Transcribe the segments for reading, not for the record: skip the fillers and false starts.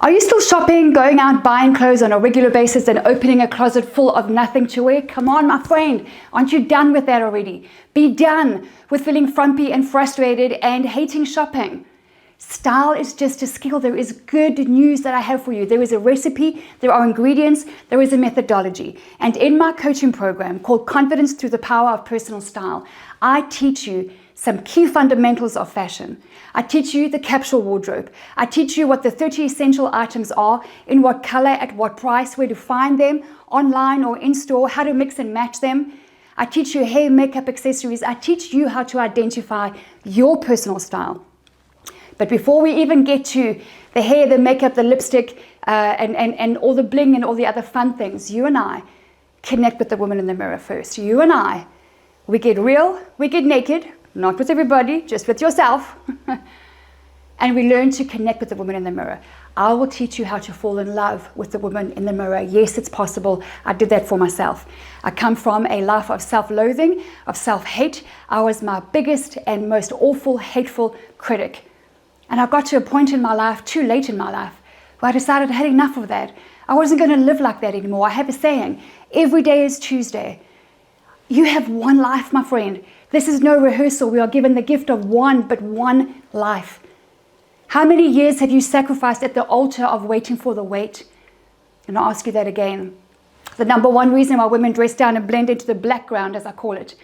Are you still shopping, going out buying clothes on a regular basis and opening a closet full of nothing to wear? Come on, my friend. Aren't you done with that already? Be done with feeling frumpy and frustrated and hating shopping. Style is just a skill. There is good news that I have for you. There is a recipe, there are ingredients, there is a methodology. And in my coaching program called Confidence Through the Power of Personal Style, I teach you some key fundamentals of fashion. I teach you the capsule wardrobe. I teach you what the 30 essential items are, in what color, at what price, where to find them, online or in store, how to mix and match them. I teach you hair, makeup, accessories. I teach you how to identify your personal style. But before we even get to the hair, the makeup, the lipstick, and all the bling and all the other fun things, you and I connect with the woman in the mirror first. You and I, we get real, we get naked, not with everybody, just with yourself. And we learn to connect with the woman in the mirror. I will teach you how to fall in love with the woman in the mirror. Yes, it's possible. I did that for myself. I come from a life of self-loathing, of self-hate. I was my biggest and most awful, hateful critic. And I got to a point in my life, too late in my life, where I decided I had enough of that. I wasn't going to live like that anymore. I have a saying, every day is Tuesday. You have one life, my friend. This is no rehearsal. We are given the gift of one, but one life. How many years have you sacrificed at the altar of waiting for the wait? And I'll ask you that again. The number one reason why women dress down and blend into the background, as I call it,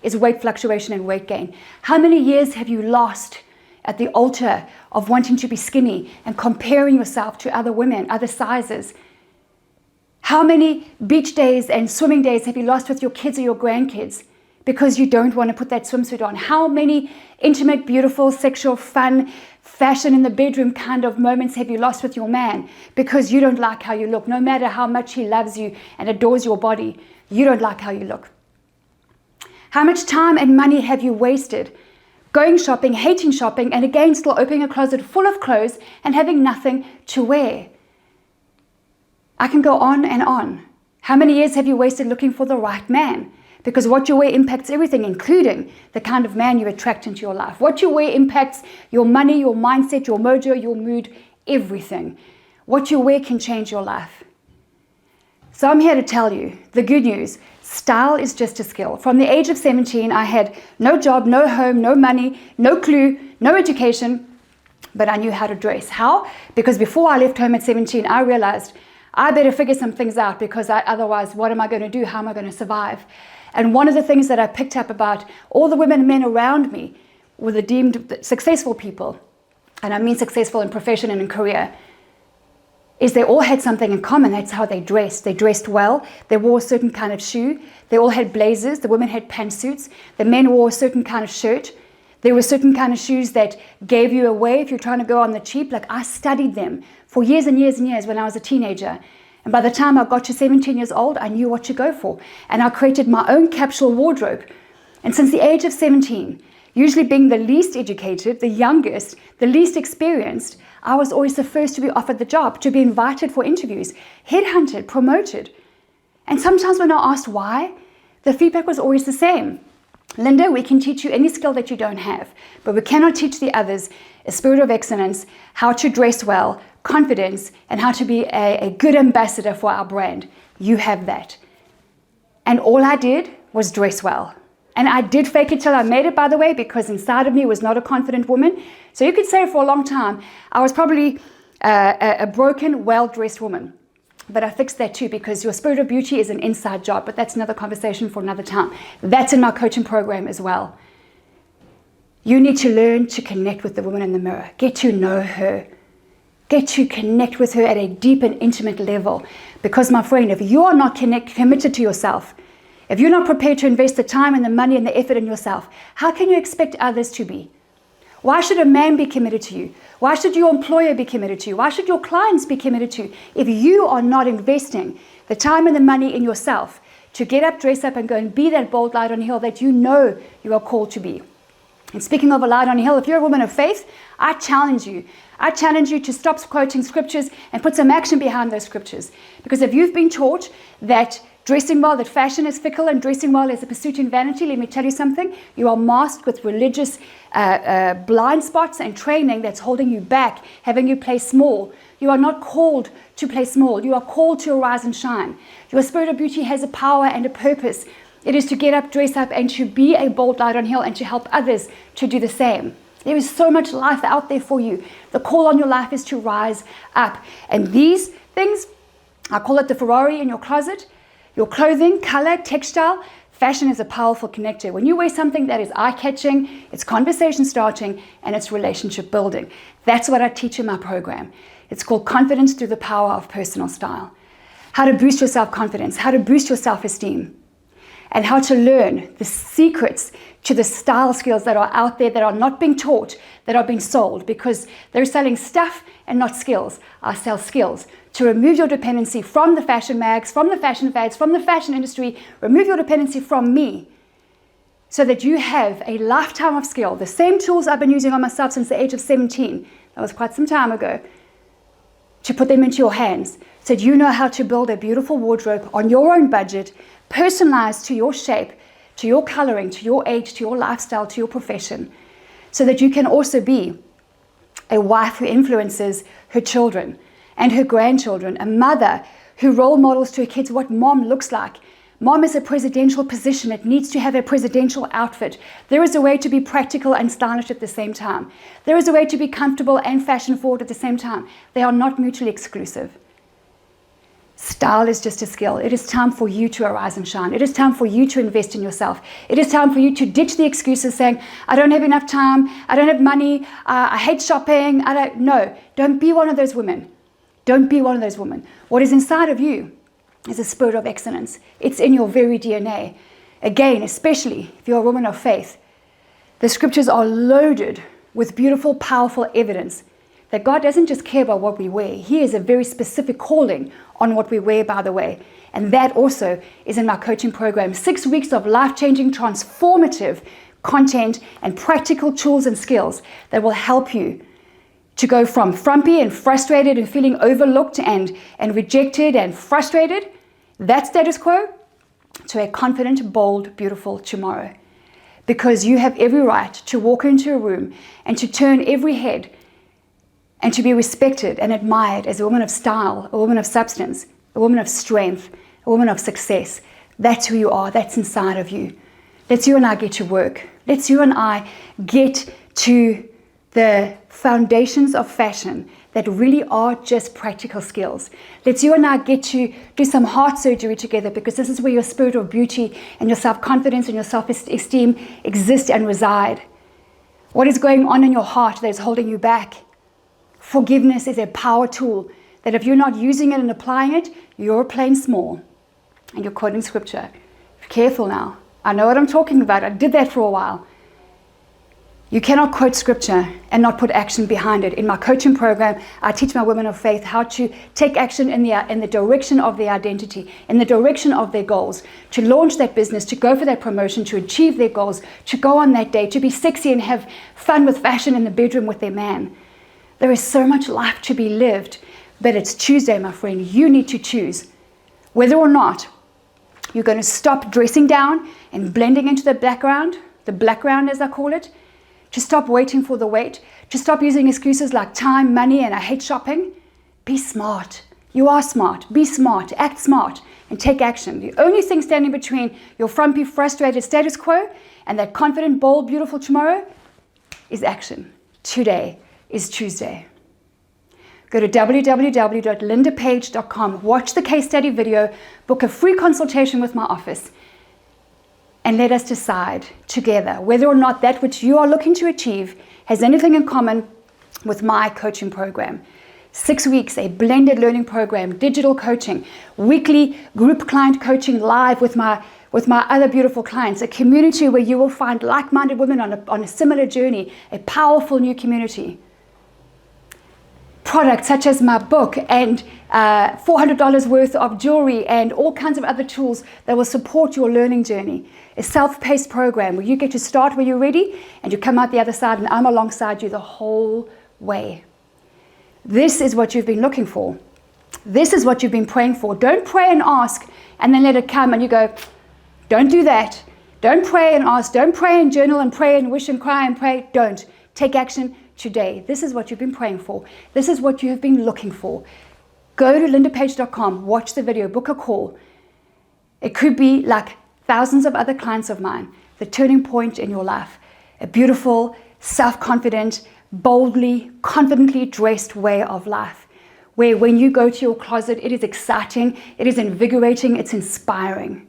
is weight fluctuation and weight gain. How many years have you lost at the altar of wanting to be skinny and comparing yourself to other women, other sizes? How many beach days and swimming days have you lost with your kids or your grandkids because you don't want to put that swimsuit on? How many intimate, beautiful, sexual, fun, fashion in the bedroom kind of moments have you lost with your man because you don't like how you look? No matter how much he loves you and adores your body, you don't like how you look. How much time and money have you wasted going shopping, hating shopping, and again still opening a closet full of clothes and having nothing to wear? I can go on and on. How many years have you wasted looking for the right man? Because what you wear impacts everything, including the kind of man you attract into your life. What you wear impacts your money, your mindset, your mojo, your mood, everything. What you wear can change your life. So I'm here to tell you the good news. Style is just a skill. From the age of 17, I had no job, no home, no money, no clue, no education, but I knew how to dress. How? Because before I left home at 17, I realized I better figure some things out because otherwise, what am I going to do? How am I going to survive? And one of the things that I picked up about all the women and men around me were the deemed successful people, and I mean successful in profession and in career, is they all had something in common. That's how they dressed. They dressed well. They wore a certain kind of shoe. They all had blazers. The women had pantsuits. The men wore a certain kind of shirt. There were certain kind of shoes that gave you away if you're trying to go on the cheap. Like, I studied them for years and years and years when I was a teenager. And by the time I got to 17 years old, I knew what to go for. And I created my own capsule wardrobe. And since the age of 17, usually being the least educated, the youngest, the least experienced, I was always the first to be offered the job, to be invited for interviews, headhunted, promoted. And sometimes when I asked why, the feedback was always the same. Linda, we can teach you any skill that you don't have, but we cannot teach the others a spirit of excellence, how to dress well, confidence, and how to be a good ambassador for our brand. You have that. And all I did was dress well. And I did fake it till I made it, by the way, because inside of me was not a confident woman. So you could say for a long time, I was probably a broken, well-dressed woman. But I fixed that too, because your spirit of beauty is an inside job. But that's another conversation for another time. That's in my coaching program as well. You need to learn to connect with the woman in the mirror. Get to know her. Get to connect with her at a deep and intimate level. Because, my friend, if you are not committed to yourself, if you're not prepared to invest the time and the money and the effort in yourself, how can you expect others to be? Why should a man be committed to you? Why should your employer be committed to you? Why should your clients be committed to you if you are not investing the time and the money in yourself to get up, dress up, and go and be that bold light on the hill that you know you are called to be? And speaking of a light on a hill, if you're a woman of faith, I challenge you. I challenge you to stop quoting scriptures and put some action behind those scriptures. Because if you've been taught that dressing well, that fashion is fickle and dressing well is a pursuit in vanity. Let me tell you something. You are masked with religious blind spots and training that's holding you back, having you play small. You are not called to play small. You are called to arise and shine. Your spirit of beauty has a power and a purpose. It is to get up, dress up, and to be a bold light on hill and to help others to do the same. There is so much life out there for you. The call on your life is to rise up. And these things, I call it the Ferrari in your closet. Your clothing, color, textile, fashion is a powerful connector. When you wear something that is eye-catching, it's conversation starting, and it's relationship building. That's what I teach in my program. It's called Confidence Through the Power of Personal Style. How to boost your self-confidence, how to boost your self-esteem, and how to learn the secrets to the style skills that are out there that are not being taught, that are being sold, because they're selling stuff and not skills. I sell skills to remove your dependency from the fashion mags, from the fashion fads, from the fashion industry. Remove your dependency from me so that you have a lifetime of skill. The same tools I've been using on myself since the age of 17, that was quite some time ago, to put them into your hands so that you know how to build a beautiful wardrobe on your own budget, personalized to your shape, to your coloring, to your age, to your lifestyle, to your profession, so that you can also be a wife who influences her children and her grandchildren, a mother who role models to her kids what mom looks like. Mom is a presidential position. It needs to have a presidential outfit. There is a way to be practical and stylish at the same time. There is a way to be comfortable and fashion forward at the same time. They are not mutually exclusive. Style is just a skill. It is time for you to arise and shine. It is time for you to invest in yourself. It is time for you to ditch the excuses saying, I don't have enough time, I don't have money, I hate shopping, No, don't be one of those women. Don't be one of those women. What is inside of you is a spirit of excellence. It's in your very DNA. Again, especially if you're a woman of faith, the scriptures are loaded with beautiful, powerful evidence that God doesn't just care about what we wear. He has a very specific calling on what we wear, by the way. And that also is in my coaching program. 6 weeks of life-changing, transformative content and practical tools and skills that will help you to go from frumpy and frustrated and feeling overlooked and rejected and frustrated, that status quo, to a confident, bold, beautiful tomorrow. Because you have every right to walk into a room and to turn every head and to be respected and admired as a woman of style, a woman of substance, a woman of strength, a woman of success. That's who you are. That's inside of you. Let's you and I get to work. Let's you and I get to the foundations of fashion that really are just practical skills. Let's you and I get to do some heart surgery together, because this is where your spirit of beauty and your self-confidence and your self-esteem exist and reside. What is going on in your heart that is holding you back? Forgiveness is a power tool that if you're not using it and applying it, you're playing small. And you're quoting scripture. Be careful now. I know what I'm talking about. I did that for a while. You cannot quote scripture and not put action behind it. In my coaching program, I teach my women of faith how to take action in the direction of their identity, in the direction of their goals, to launch that business, to go for that promotion, to achieve their goals, to go on that date, to be sexy and have fun with fashion in the bedroom with their man. There is so much life to be lived, but it's Tuesday, my friend. You need to choose whether or not you're going to stop dressing down and blending into the background as I call it, to stop waiting for the wait, to stop using excuses like time, money, and I hate shopping. Be smart. You are smart. Be smart. Act smart and take action. The only thing standing between your frumpy, frustrated status quo and that confident, bold, beautiful tomorrow is action. Today is Tuesday. Go to www.lindapage.com, watch the case study video, book a free consultation with my office, and let us decide together whether or not that which you are looking to achieve has anything in common with my coaching program. 6 weeks, a blended learning program, digital coaching, weekly group client coaching live with my other beautiful clients, a community where you will find like-minded women on a similar journey, a powerful new community. Products such as my book and $400 worth of jewelry and all kinds of other tools that will support your learning journey. A self-paced program where you get to start when you're ready and you come out the other side and I'm alongside you the whole way. This is what you've been looking for. This is what you've been praying for. Don't pray and ask and then let it come and you go, don't do that. Don't pray and ask. Don't pray and journal and pray and wish and cry and pray. Don't. Take action today. This is what you've been praying for. This is what you have been looking for. Go to lindapage.com, watch the video, book a call. It could be like thousands of other clients of mine, the turning point in your life. A beautiful, self-confident, boldly, confidently dressed way of life, where when you go to your closet, it is exciting, it is invigorating, it's inspiring.